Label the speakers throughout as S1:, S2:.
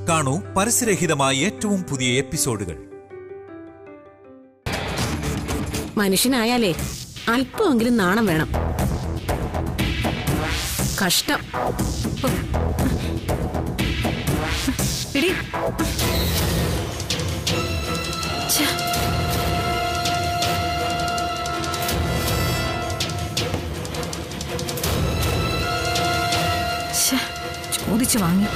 S1: കാണൂ പരസ്യരഹിതമായ ഏറ്റവും പുതിയ എപ്പിസോഡുകൾ.
S2: മനുഷ്യനായാലേ അല്പമെങ്കിലും നാണം വേണം. കഷ്ടം. എടി
S3: ചോദിച്ചു വാങ്ങി.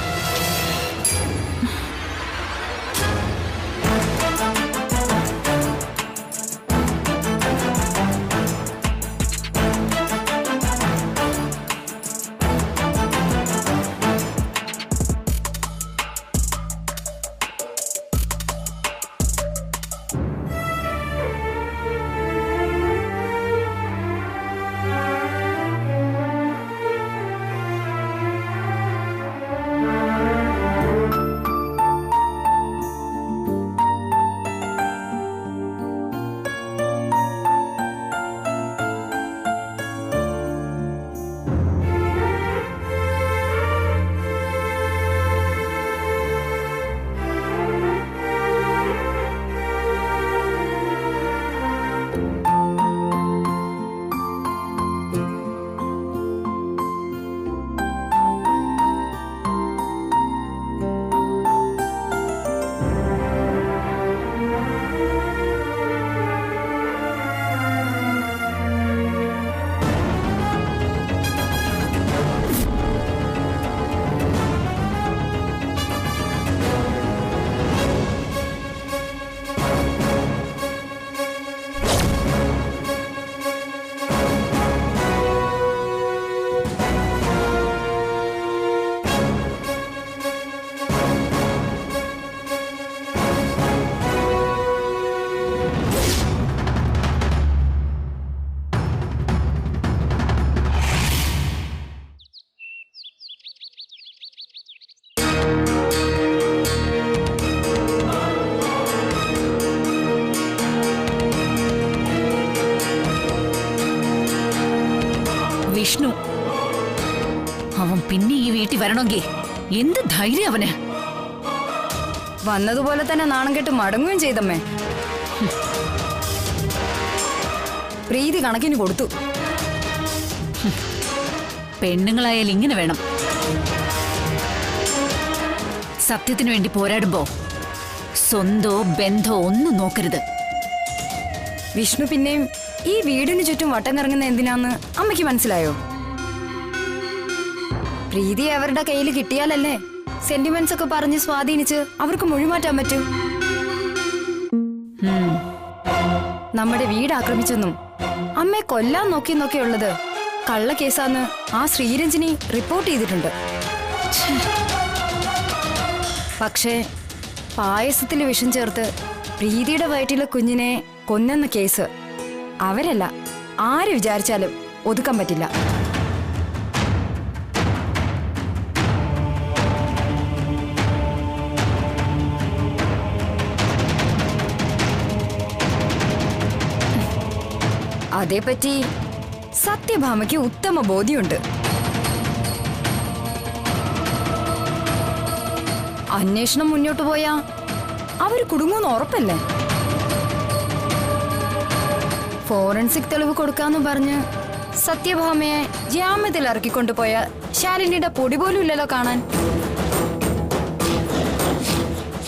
S3: വിഷ്ണു, അവൻ പിന്നെ ഈ വീട്ടിൽ വരണമെങ്കിൽ എന്ത് ധൈര്യം അവന്. വന്നതുപോലെ തന്നെ നാണം കെട്ട് മടങ്ങുകയും ചെയ്തമ്മേ. പ്രീതി കണക്കിന് കൊടുത്തു.
S2: പെണ്ണുങ്ങളായാൽ ഇങ്ങനെ വേണം. സത്യത്തിനു വേണ്ടി പോരാടുമ്പോ സ്വന്തോ ബന്ധോ ഒന്നും നോക്കരുത്.
S3: വിഷ്ണു പിന്നെയും ഈ വീടിന് ചുറ്റും വട്ടം കറങ്ങുന്ന എന്തിനാന്ന് അമ്മയ്ക്ക് മനസ്സിലായോ? പ്രീതി അവരുടെ കയ്യിൽ കിട്ടിയാലല്ലേ സെന്റിമെന്റ്സ് ഒക്കെ പറഞ്ഞ് സ്വാധീനിച്ച് അവർക്ക് മൊഴിമാറ്റാൻ പറ്റൂ. നമ്മുടെ വീട് ആക്രമിച്ചെന്നും അമ്മയെ കൊല്ലാൻ നോക്കിയെന്നൊക്കെയുള്ളത് കള്ള കേസാന്ന് ആ ശ്രീരഞ്ജിനി റിപ്പോർട്ട് ചെയ്തിട്ടുണ്ട്. പക്ഷേ പായസത്തിൽ വിഷം ചേർത്ത് പ്രീതിയുടെ വയറ്റിലെ കുഞ്ഞിനെ കൊന്നെന്ന കേസ് അവരല്ല ആര് വിചാരിച്ചാലും ഒതുക്കാൻ പറ്റില്ല. അതേപ്പറ്റി സത്യഭാമയ്ക്ക് ഉത്തമ ബോധ്യമുണ്ട്. അന്വേഷണം മുന്നോട്ട് പോയാ അവര് കുടുങ്ങൂന്ന് ഉറപ്പല്ലേ? ഫോറൻസിക് തെളിവ് കൊടുക്കാന്ന് പറഞ്ഞ് സത്യഭാമയെ ജാമ്യത്തിൽ ഇറക്കിക്കൊണ്ടുപോയ ശാലിനിയുടെ പൊടി പോലും ഇല്ലല്ലോ കാണാൻ.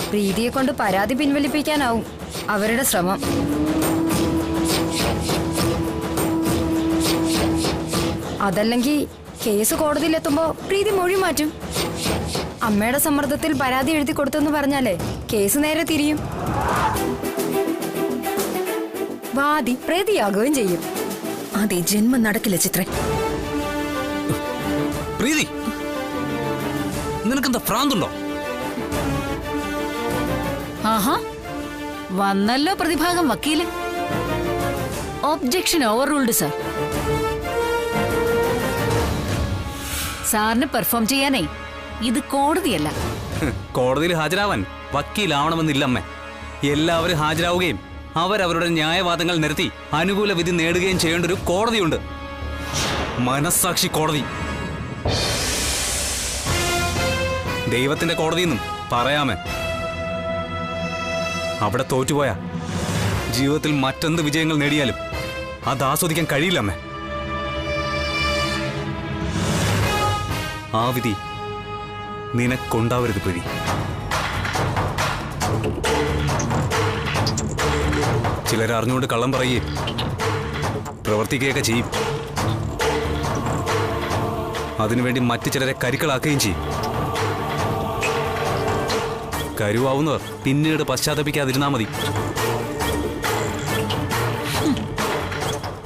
S3: പ്രീതിയെ കൊണ്ട് പരാതി പിൻവലിപ്പിക്കാനാവും അവരുടെ ശ്രമം. അതല്ലെങ്കിൽ കേസ് കോടതിയിലെത്തുമ്പോ പ്രീതി മൊഴി മാറ്റും. അമ്മയുടെ സമ്മർദ്ദത്തിൽ പരാതി എഴുതി കൊടുത്തെന്ന് പറഞ്ഞാലേ കേസ് നേരെ തിരിയും. വാദി പ്രതിയാകുകയും ചെയ്യും.
S2: അതേ ജന്മം നടക്കില്ല ചിത്രേ.
S4: പ്രീതി, നിനക്കെന്താ ഭ്രാന്തുണ്ടോ?
S2: ആഹാ, വന്നല്ലോ പ്രതിഭാഗം വക്കീല്. Objection over ruled sir. സാറിന് പെർഫോം ചെയ്യാനേ ഇത് കോടതിയല്ല.
S4: കോടതിയിൽ ഹാജരാവാൻ വക്കീലാവണമെന്നില്ലമ്മേ. എല്ലാവരും ഹാജരാവുകയും അവരവരുടെ ന്യായവാദങ്ങൾ നിരത്തി അനുകൂല വിധി നേടുകയും ചെയ്യേണ്ട ഒരു കോടതിയുണ്ട്, മനസ്സാക്ഷി കോടതി. ദൈവത്തിന്റെ കോടതിയെന്നും പറയാമേ. അവിടെ തോറ്റുപോയാ ജീവിതത്തിൽ മറ്റെന്ത് വിജയങ്ങൾ നേടിയാലും അത് ആസ്വദിക്കാൻ കഴിയില്ലമ്മേ. ആ വിധി നിനക്കൊണ്ടാവരുത് പ്രീതി. ചിലർ അറിഞ്ഞുകൊണ്ട് കള്ളം പറയുകയും പ്രവർത്തിക്കുകയൊക്കെ ചെയ്യും. അതിനുവേണ്ടി മറ്റു ചിലരെ കരുക്കളാക്കുകയും ചെയ്യും. കരുവാവുന്നവർ പിന്നീട് പശ്ചാത്തപിക്കാതിരുന്നാ മതി.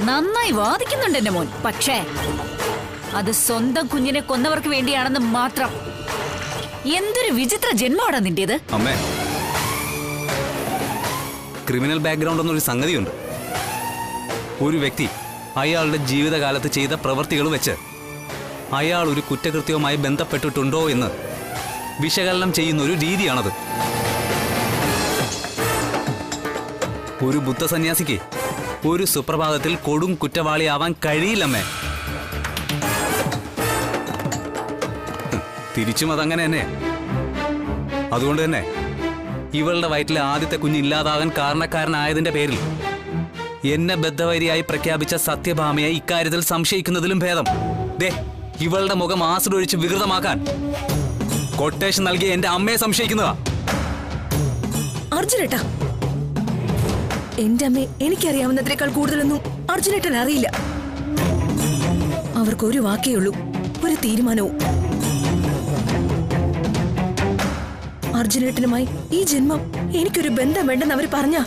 S2: നന്നായി വാദിക്കുന്നുണ്ട് എന്റെ മോൻ. പക്ഷേ അത് സ്വന്തം കുഞ്ഞിനെ കൊന്നവർക്ക് വേണ്ടിയാണെന്ന് മാത്രം. എന്തൊരു വിചിത്ര ജന്മമാണ് നിന്റേത്.
S4: അമ്മേ, ക്രിമിനൽ ബാക്ക്ഗ്രൗണ്ട് എന്നൊരു സംഗതിയുണ്ട്. ഒരു വ്യക്തി അയാളുടെ ജീവിതകാലത്ത് ചെയ്ത പ്രവൃത്തികൾ വെച്ച് അയാൾ ഒരു കുറ്റകൃത്യവുമായി ബന്ധപ്പെട്ടിട്ടുണ്ടോ എന്ന് വിശകലനം ചെയ്യുന്ന ഒരു രീതിയാണത്. ഒരു ബുദ്ധസന്യാസിക്ക് ഒരു സുപ്രഭാതത്തിൽ കൊടും കുറ്റവാളിയാവാൻ കഴിയില്ലമ്മേ. തിരിച്ചും അതങ്ങനെ തന്നെ. അതുകൊണ്ട് തന്നെ ഇവളുടെ വയറ്റിലെ ആദ്യത്തെ കുഞ്ഞ് ഇല്ലാതാകാൻ കാരണക്കാരനായതിന്റെ പേരിൽ എന്നെ ബദ്ധവൈരിയായി പ്രഖ്യാപിച്ച സത്യഭാമയെ ഇക്കാര്യത്തിൽ സംശയിക്കുന്നതിലും ഭേദം ദേ ഇവളുടെ മുഖം ആസിഡ് ഒഴിച്ച് വികൃതമാക്കാൻ കൊട്ടേഷൻ നൽകിയ എന്റെ അമ്മയെ സംശയിക്കുന്നതാ.
S5: അർജുനേട്ടാ, എന്റെ അമ്മയെ എനിക്കറിയാവുന്നതിനേക്കാൾ കൂടുതലൊന്നും അർജുനേട്ടൻ അറിയില്ല. അവർക്കൊരു വാക്കേ ഉള്ളൂ, ഒരു തീരുമാനവും. അർജുനേട്ടനുമായി ഈ ജന്മം എനിക്കൊരു ബന്ധം വേണ്ടെന്ന് അവർ പറഞ്ഞ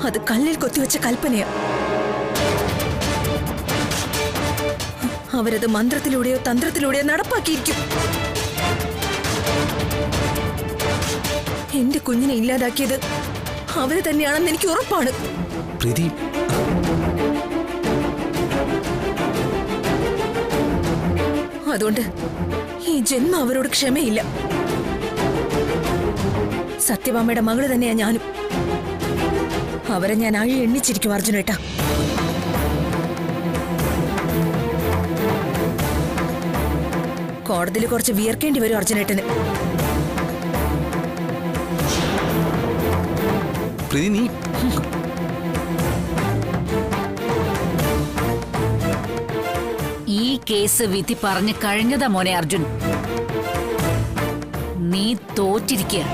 S5: അത് കല്ലിൽ കൊത്തിവെച്ച കൽപ്പനയാ. അവരത് മന്ത്രത്തിലൂടെയോ തന്ത്രത്തിലൂടെയോ നടപ്പാക്കിയിരിക്കും. എന്റെ കുഞ്ഞിനെ ഇല്ലാതാക്കിയത് അവര് തന്നെയാണെന്ന് എനിക്ക് ഉറപ്പാണ്.
S4: പ്രീതി,
S5: അതുകൊണ്ട് ഈ ജന്മം അവരോട് ക്ഷമയില്ല. സത്യഭാമയുടെ മകള് തന്നെയാ ഞാനും. അവരെ ഞാൻ അഴി എണ്ണിച്ചിരിക്കും അർജുനേട്ടാ. കോടതിയിൽ കുറച്ച് വിയർക്കേണ്ടി വരും അർജുനേട്ടന്.
S4: പ്രീതി, നീ
S2: ഈ കേസ് വിധി പറഞ്ഞു കഴിഞ്ഞതാ മോനെ അർജുൻ. നീ തോറ്റിരിക്കുക.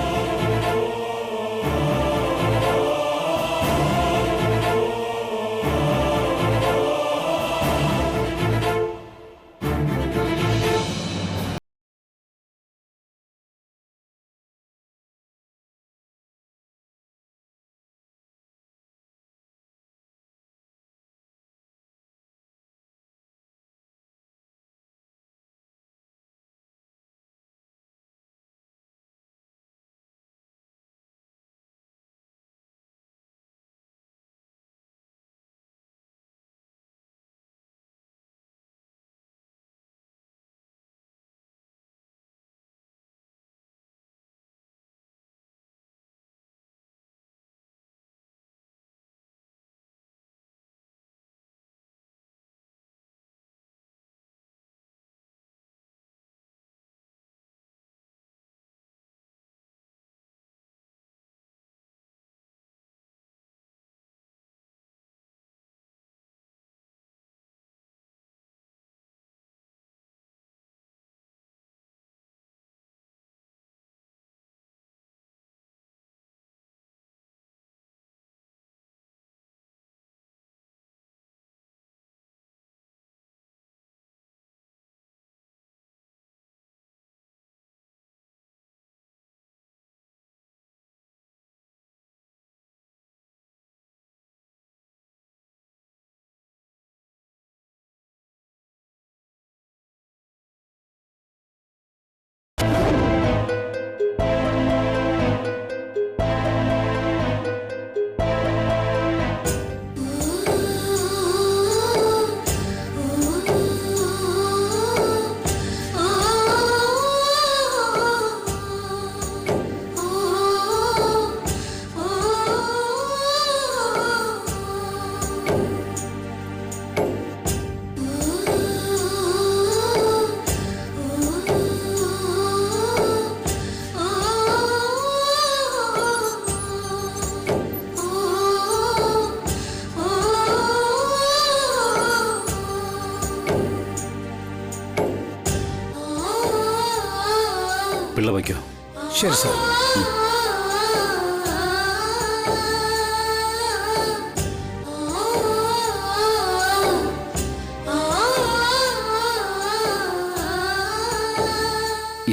S6: ശരി സാർ.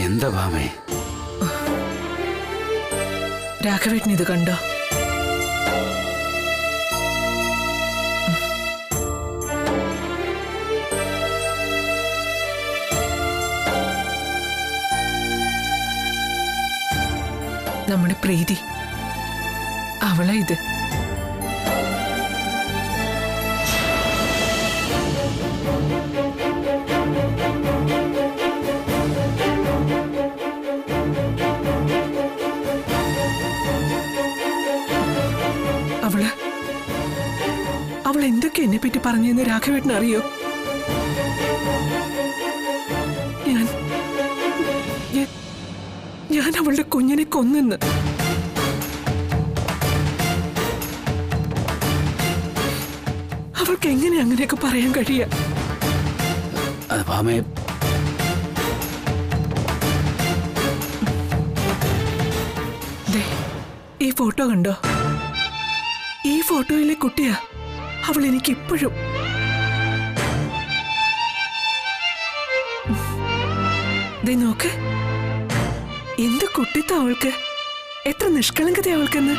S4: എന്താ ഭാമേ?
S5: രാഘവേട്ടൻ ഇത് കണ്ടോ? നമ്മുടെ പ്രീതി, അവളാ ഇത്. അവൾ എന്തൊക്കെ എന്നെ പറ്റി പറഞ്ഞെന്ന് രാഘവേട്ടൻ അറിയോ? ഞാൻ അവളുടെ കുഞ്ഞിനെ കൊന്നെന്ന്. അവൾക്ക് എങ്ങനെ അങ്ങനെയൊക്കെ പറയാൻ കഴിയാ? ഈ ഫോട്ടോ കണ്ടോ? ഈ ഫോട്ടോയിലെ കുട്ടിയാ അവൾ. എനിക്ക് ഇപ്പോഴും നോക്ക്, എന്ത് കുട്ടിത്ത അവൾക്ക്, എത്ര നിഷ്കളങ്കത അവൾക്കെന്ന്.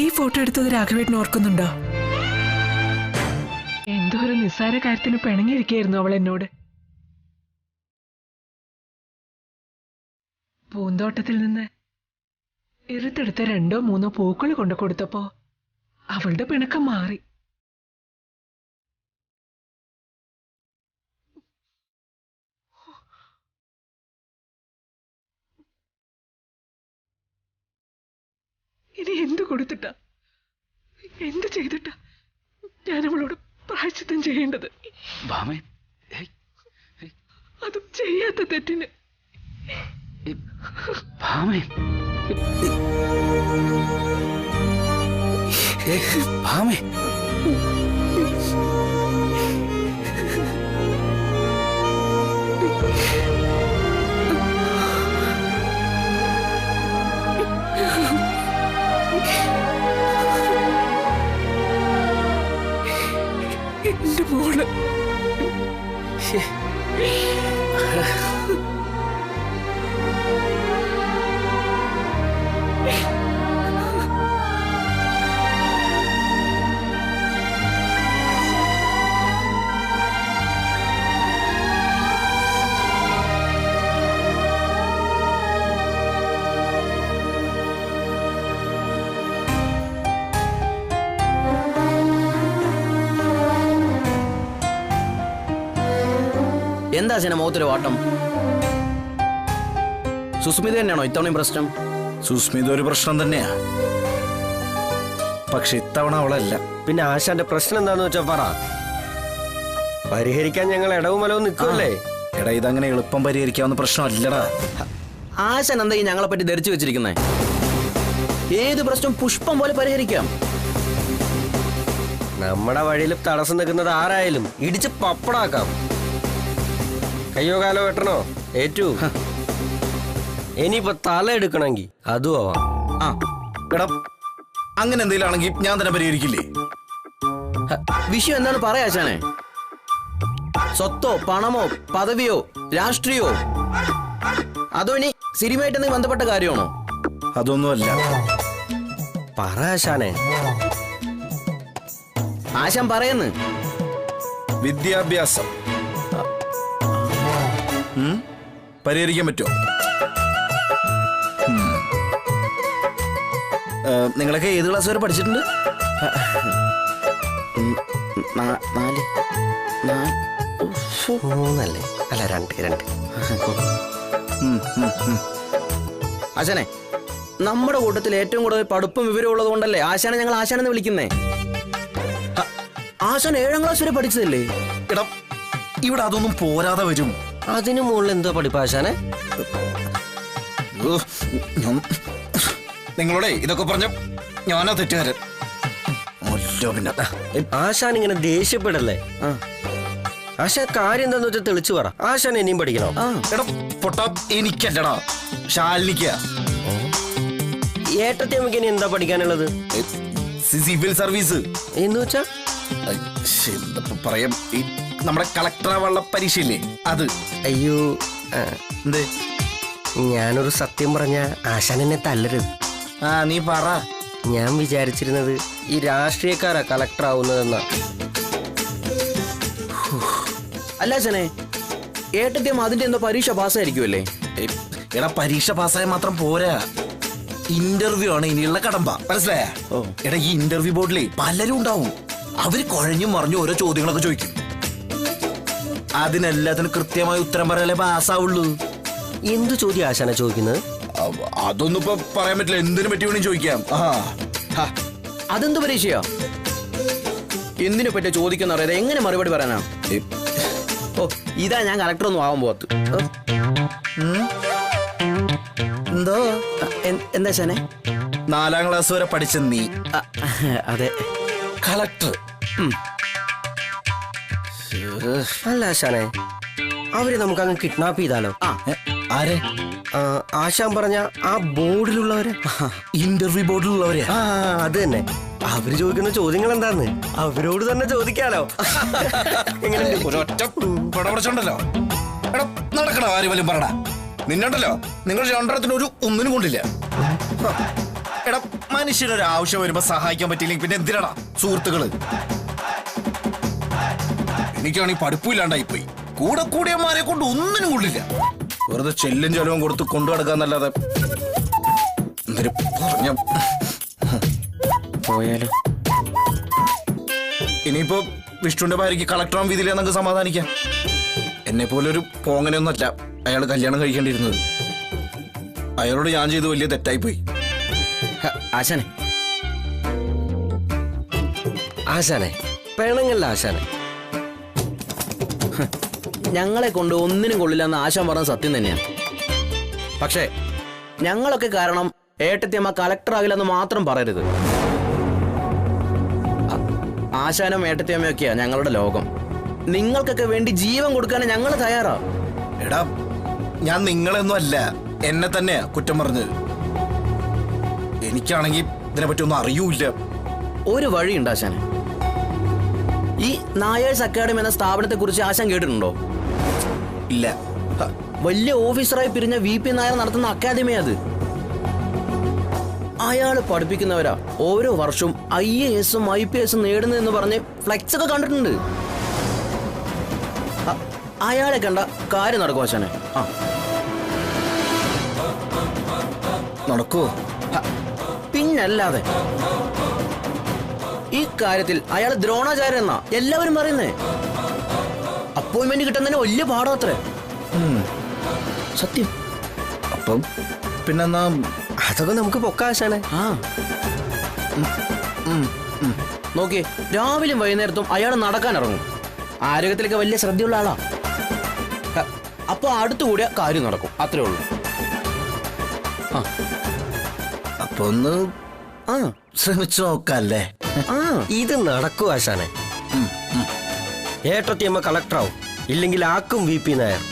S5: ഈ ഫോട്ടോ എടുത്തത് രാഘവേട്ടൻ ഓർക്കുന്നുണ്ടോ? എന്തോ ഒരു നിസ്സാര കാര്യത്തിന് പിണങ്ങിയിരിക്കായിരുന്നു അവൾ എന്നോട്. പൂന്തോട്ടത്തിൽ നിന്ന് ഇരുത്തെടുത്ത 2 or 3 പൂക്കൾ കൊണ്ടു കൊടുത്തപ്പോ അവളുടെ പിണക്കം മാറി. ഇനി എന്തു കൊടുത്തിട്ടാ, എന്ത് ചെയ്തിട്ടാ ഞാൻ അവളോട് പ്രായശ്ചിത്തം ചെയ്യേണ്ടത്? അതും ചെയ്യാത്ത തെറ്റിന്. എന്റെ മോള്
S7: എന്താ അച്ഛനെ മുഖത്തൊരു വാട്ടം? സുസ്മിത തന്നെയാണോ ഇത്തവണയും പ്രശ്നം?
S6: സുസ്മിത ഒരു പ്രശ്നം തന്നെയാ, പക്ഷെ ഇത്തവണ അവളല്ല.
S8: പിന്നെ ആശാന്റെ പ്രശ്നം എന്താന്ന് വെച്ചാ പറ, പരിഹരിക്കാൻ ഞങ്ങൾ ഇടവും മലവും നിൽക്കുമല്ലേ.
S6: എടാ, ഇതങ്ങനെ എളുപ്പം പരിഹരിക്കാവുന്ന പ്രശ്നമല്ലടാ.
S7: ആശാൻ എന്താ ഈ ഞങ്ങളെ പറ്റി ധരിച്ചു വെച്ചിരിക്കുന്നേ? ഏത് പ്രശ്നം പുഷ്പം പോലെ പരിഹരിക്കാം.
S8: നമ്മുടെ വഴിയിൽ തടസ്സം നിൽക്കുന്നത് ആരായാലും ഇടിച്ച് പപ്പടാക്കാം. കയ്യോ കാലോ വെട്ടണോ ഏറ്റു. ഇനിയിപ്പോ തല എടുക്കണമെങ്കിൽ അതും ആവാം.
S6: എടാ, അങ്ങനെ എന്തെങ്കിലും ആണെങ്കിൽ ഞാൻ തന്നെ പരിഹരിക്കില്ലേ?
S7: വിഷയം എന്താണ് പറയാ ആശാനെ? സ്വത്തോ പണമോ പദവിയോ രാഷ്ട്രീയോ, അതോ ഇനി സിനിമയായിട്ട് എന്തെങ്കിലും ബന്ധപ്പെട്ട കാര്യമാണോ?
S6: അതൊന്നുമല്ല.
S8: പറ ആശാനെ.
S7: ആശാൻ പറയുന്നു
S6: വിദ്യാഭ്യാസം പരിഹരിക്കാൻ പറ്റുമോ? നിങ്ങളൊക്കെ ഏത് ക്ലാസ് വരെ പഠിച്ചിട്ടുണ്ട്?
S8: 3 അല്ല 2.
S7: ആശാനെ, നമ്മുടെ കൂട്ടത്തിൽ ഏറ്റവും കൂടുതൽ പഠിപ്പും വിവരം ഉള്ളത് കൊണ്ടല്ലേ ആശാനെ ഞങ്ങൾ ആശാനെന്ന് വിളിക്കുന്നേ. ആശാൻ 7ാം ക്ലാസ് വരെ പഠിച്ചതല്ലേ?
S6: എടാ, ഇവിടെ അതൊന്നും പോരാതെ വരും.
S8: അതിനു മുകളിൽ എന്തോ പഠിപ്പാ ആശാനെ?
S6: നിങ്ങളോടെ ഇതൊക്കെ പറഞ്ഞ ഞാനാ തെറ്റുകാരൻ. പിന്നെ
S8: ആശാൻ ഇങ്ങനെ ദേഷ്യപ്പെടല്ലേ? ആശാൻ കാര്യം എന്താന്ന് വെച്ചാൽ തെളിച്ചു പറ. ആശാൻ ഇനിയും പഠിക്കണോ?
S6: എടാ പൊട്ടാ, എനിക്കല്ലടാ, ശാലിനിക്ക.
S8: ഏട്ടത്തിയമ്മക്ക് ഇനി എന്താ പഠിക്കാനുള്ളത്?
S6: സിവിൽ സർവീസ്
S8: എന്ന് വെച്ചാ
S6: എന്താ പറയാ, ഈ നമ്മുടെ കളക്ടർ ആവാനുള്ള പരീക്ഷയില്ലേ അത്.
S8: അയ്യോ,
S6: എന്തേ?
S8: ഞാനൊരു സത്യം പറഞ്ഞ ആശാൻ എന്നെ തല്ലരുത്.
S6: നീ പറ.
S8: ഞാൻ വിചാരിച്ചിരുന്നത് ഈ രാഷ്ട്രീയക്കാരാ കളക്ടർ ആവുന്നതെന്നാ.
S7: അല്ല ആശാനെ, ഏട്ടത്തിയമ്മ അതിന്റെ എന്തോ പരീക്ഷ പാസ്സായിരിക്കുമല്ലേ?
S6: എടാ പരീക്ഷ പാസ്സായ മാത്രം പോരാ, ഇന്റർവ്യൂ ആണ് ഇനിയുള്ള കടമ്പ, മനസ്സിലായ? എടാ ഈ ഇന്റർവ്യൂ ബോർഡിലെ പലരും ഉണ്ടാവും. അവര് കുഴഞ്ഞും മറിഞ്ഞും ഓരോ ചോദ്യങ്ങളൊക്കെ ചോദിക്കും. അതിനെല്ലാത്തിനും കൃത്യമായ ഉത്തരം പറയാലേ പാസ്സാവുള്ളൂ.
S8: എന്ത് ചോദ്യം ആശാന ചോദിക്കുന്നത്?
S6: അതൊന്നും ഇപ്പൊ പറയാൻ പറ്റില്ല, എന്തിനു പറ്റി വേണമെങ്കിൽ ചോദിക്കാം.
S7: അതെന്ത് പരീക്ഷയാ? എന്തിനെ പറ്റിയ ചോദിക്കുന്ന അറിയാതെ എങ്ങനെ മറുപടി പറയാനാ? ഓ, ഇതാ ഞാൻ കളക്ടർ ഒന്നും ആവാൻ പോകത്ത്.
S6: എന്തോ
S7: എന്താ ആശാനെ?
S6: 4ാം ക്ലാസ് വരെ പഠിച്ച നീ
S7: അതെ,
S6: കളക്ടർ.
S8: അല്ല ആശാനെ, അവര് നമുക്ക് അങ്ങ് കിഡ്നാപ്പ് ചെയ്താലോ?
S6: ആരെ?
S8: ആശാൻ പറഞ്ഞ ആ ബോർഡിലുള്ളവരെ,
S6: ഇന്റർവ്യൂ ബോർഡിലുള്ളവരെ.
S8: അത് തന്നെ. അവര് ചോദിക്കുന്ന ചോദ്യങ്ങൾ എന്താന്ന് അവരോട് തന്നെ ചോദിക്കാലോ.
S6: ഒരൊറ്റ പടപടച്ചുണ്ടല്ലോ. എടാ നടക്കണോ, ആര് വല്ലതും പറടാ. നിന്നുണ്ടല്ലോ, നിങ്ങൾ രണ്ടരത്തിനൊരു ഒന്നിനും കൊണ്ടില്ല. എടാ മനുഷ്യനൊരു ആവശ്യം വരുമ്പോ സഹായിക്കാൻ പറ്റിയില്ലെങ്കിൽ പിന്നെ എന്തിനാടാ സുഹൃത്തുക്കള്? എനിക്കാണെങ്കിൽ പഠിപ്പില്ലാണ്ടായിപ്പോയി. കൂടെ കൂടിയമാരെ കൊണ്ട് ഒന്നിനും കൊള്ളില്ല. വെറുതെ ചെല്ലും ചെലവും കൊടുത്ത് കൊണ്ടു നടക്കാന്നല്ലാതെ എന്തൊരു പറഞ്ഞ
S7: പോയാലോ.
S6: ഇനിയിപ്പോ വിഷ്ണുവിന്റെ ഭാര്യയ്ക്ക് കളക്ടറാൻ വിധിയില്ല എന്നൊക്കെ സമാധാനിക്കാം. എന്നെ പോലെ ഒരു പോങ്ങനെയൊന്നല്ല അയാൾ കല്യാണം കഴിക്കേണ്ടിയിരുന്നത്. അയാളോട് ഞാൻ ചെയ്ത് വലിയ തെറ്റായിപ്പോയി.
S7: ആശാനെ,
S8: ആശാനെ പെണങ്ങല്ല ആശാനെ.
S7: ഞങ്ങളെ കൊണ്ട് ഒന്നിനും കൊള്ളില്ല എന്ന് ആശാൻ പറഞ്ഞ സത്യം തന്നെയാണ്. പക്ഷേ ഞങ്ങളൊക്കെ കാരണം ഏട്ടത്തിയമ്മ കളക്ടർ ആകില്ലെന്ന് മാത്രം പറയരുത്. ആശാനും ഏട്ടത്തിയമ്മയൊക്കെയാ ഞങ്ങളുടെ ലോകം. നിങ്ങൾക്കൊക്കെ വേണ്ടി ജീവൻ കൊടുക്കാൻ ഞങ്ങൾ തയ്യാറാ.
S6: എടാ ഞാൻ നിങ്ങളെയൊന്നും അല്ല, എന്നെ തന്നെയാ കുറ്റം പറഞ്ഞത്. എനിക്കാണെങ്കിൽ ഇതിനെപ്പറ്റി ഒന്നും അറിയൂല.
S7: ഒരു വഴിയുണ്ട് ആശാനെ. ഈ നായേഴ്സ് അക്കാഡമി എന്ന സ്ഥാപനത്തെ കുറിച്ച് ആശാൻ കേട്ടിട്ടുണ്ടോ?
S6: ഇല്ല.
S7: വലിയ ഓഫീസറായി പിരിഞ്ഞ VP നായർ നടത്തുന്ന അക്കാദമി അത്. അയാള് പഠിപ്പിക്കുന്നവരാ ഓരോ വർഷവും IAS-ഉം IPS-ഉം നേടുന്നതെന്ന് പറഞ്ഞ് ഫ്ലെക്സ് ഒക്കെ കണ്ടിട്ടുണ്ട്. അയാളെ കണ്ട കാര്യം നടക്കും ആശാനെ.
S6: നടക്കുവോ?
S7: പിന്നല്ലാതെ. ഈ കാര്യത്തിൽ അയാൾ ദ്രോണാചാര്യ എന്നാ എല്ലാവരും പറയുന്നേ. അപ്പോയിന്റ്മെന്റ് കിട്ടുന്നതിന് വലിയ പാടാത്രേ. സത്യം.
S6: അപ്പം പിന്നെന്നാ
S8: അതൊക്കെ നമുക്ക് പൊക്കാശാനെ.
S7: നോക്കിയേ, രാവിലെയും വൈകുന്നേരത്തും അയാൾ നടക്കാൻ ഇറങ്ങും. ആരോഗ്യത്തിലൊക്കെ വലിയ ശ്രദ്ധയുള്ള ആളാ. അപ്പൊ അടുത്തുകൂടിയ കാര്യം നടക്കും, അത്രേ ഉള്ളൂ.
S6: അപ്പൊ ഒന്ന് ശ്രമിച്ചു നോക്കല്ലേ?
S8: ഇത് നടക്കും ആശാനെ. ഏട്ടത്തിയമ്മ കളക്ടറാവും, ഇല്ലെങ്കിൽ ആക്കും VP നായർ.